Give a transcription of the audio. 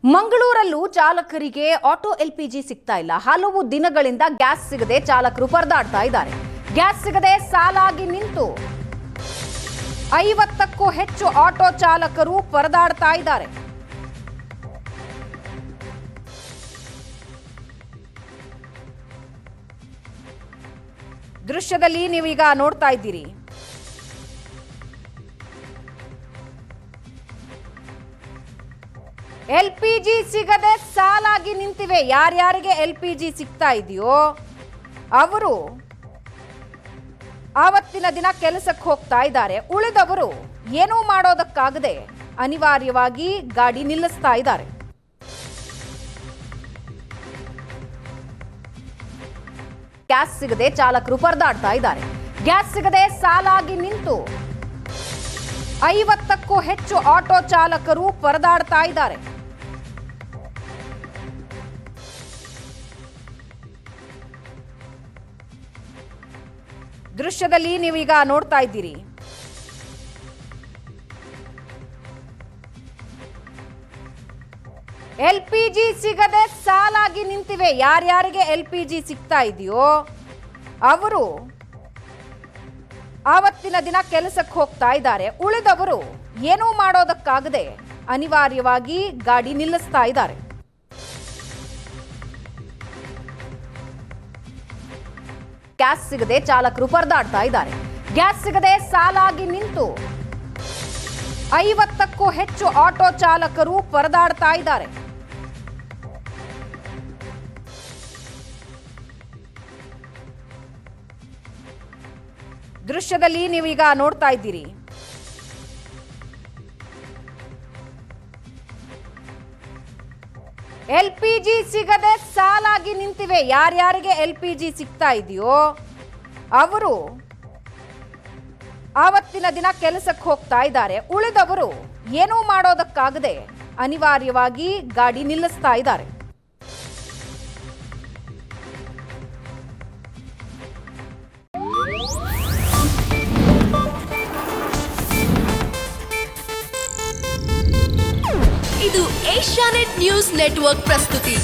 ಮಂಗಳೂರಲ್ಲೂ ಚಾಲಕರಿಗೆ auto LPG ಸಿಗ್ತಾ ಇಲ್ಲ. ಹಲವು ದಿನಗಳಿಂದ ಗ್ಯಾಸ್ ಸಿಗದೆ ಚಾಲಕರು ಪರದಾಡ್ತಾ ಇದ್ದಾರೆ. ಗ್ಯಾಸ್ ಸಿಗದೆ ಸಾಲಾಗಿ ನಿಂತು 50ಕ್ಕೂ ಹೆಚ್ಚು ಆಟೋ ಚಾಲಕರು ಪರದಾಡ್ತಾ ಇದ್ದಾರೆ. ದೃಶ್ಯದಲ್ಲಿ ನೀವೀಗ ನೋಡ್ತಾ ಇದ್ದೀರಿ. ಎಲ್ಪಿಜಿ ಸಿಗದೆ ಸಾಲಾಗಿ ನಿಂತಿವೆ. ಯಾರ್ಯಾರಿಗೆ ಎಲ್ಪಿಜಿ ಸಿಗ್ತಾ ಇದೆಯೋ ಅವರು ಆವತ್ತಿನ ದಿನ ಕೆಲಸಕ್ಕೆ ಹೋಗ್ತಾ ಇದ್ದಾರೆ. ಉಳಿದವರು ಏನೂ ಮಾಡೋದಕ್ಕಾಗದೆ ಅನಿವಾರ್ಯವಾಗಿ ಗಾಡಿ ನಿಲ್ಲಿಸ್ತಾ ಇದ್ದಾರೆ. ಗ್ಯಾಸ್ ಸಿಗದೆ ಚಾಲಕರು ಪರದಾಡ್ತಾ ಇದ್ದಾರೆ. ಗ್ಯಾಸ್ ಸಿಗದೆ ಸಾಲಾಗಿ ನಿಂತು 50ಕ್ಕೂ ಹೆಚ್ಚು ಆಟೋ ಚಾಲಕರು ಪರದಾಡ್ತಾ ಇದ್ದಾರೆ. ದೃಶ್ಯದಲ್ಲಿ ನೀವೀಗ ನೋಡ್ತಾ ಇದ್ದೀರಿ. ಎಲ್ಪಿಜಿ ಸಿಗದೆ ಸಾಲಾಗಿ ನಿಂತಿವೆ. ಯಾರ್ಯಾರಿಗೆ ಎಲ್ಪಿಜಿ ಸಿಗ್ತಾ ಇದೆಯೋ ಅವರು ಆವತ್ತಿನ ದಿನ ಕೆಲಸಕ್ಕೆ ಹೋಗ್ತಾ ಇದ್ದಾರೆ. ಉಳಿದವರು ಏನೂ ಮಾಡೋದಕ್ಕಾಗದೆ ಅನಿವಾರ್ಯವಾಗಿ ಗಾಡಿ ನಿಲ್ಲಿಸ್ತಾ ಇದ್ದಾರೆ. ಗ್ಯಾಸ್ ಸಿಗದೆ ಚಾಲಕರು ಪರದಾಡ್ತಾ ಇದ್ದಾರೆ. ಗ್ಯಾಸ್ ಸಿಗದೆ ಸಾಲಾಗಿ ನಿಂತು 50ಕ್ಕೂ ಹೆಚ್ಚು ಆಟೋ ಚಾಲಕರು ಪರದಾಡ್ತಾ ಇದ್ದಾರೆ. ದೃಶ್ಯದಲ್ಲಿ ನೀವೀಗ ನೋಡ್ತಾ ಇದ್ದೀರಿ. ಎಲ್ಪಿಜಿ ಸಿಗದೆ ಸಾಲಾಗಿ ನಿಂತಿವೆ. ಯಾರ್ಯಾರಿಗೆ ಎಲ್ಪಿಜಿ ಸಿಗ್ತಾ ಇದೆಯೋ ಅವರು ಆವತ್ತಿನ ದಿನ ಕೆಲಸಕ್ಕೆ ಹೋಗ್ತಾ ಇದ್ದಾರೆ. ಉಳಿದವರು ಏನೂ ಮಾಡೋದಕ್ಕಾಗದೆ ಅನಿವಾರ್ಯವಾಗಿ ಗಾಡಿ ನಿಲ್ಲಿಸ್ತಾ ಇದ್ದಾರೆ. ಇದು ಏಷ್ಯಾನೆಟ್ ನ್ಯೂಸ್ ನೆಟ್ವರ್ಕ್ ಪ್ರಸ್ತುತಿ.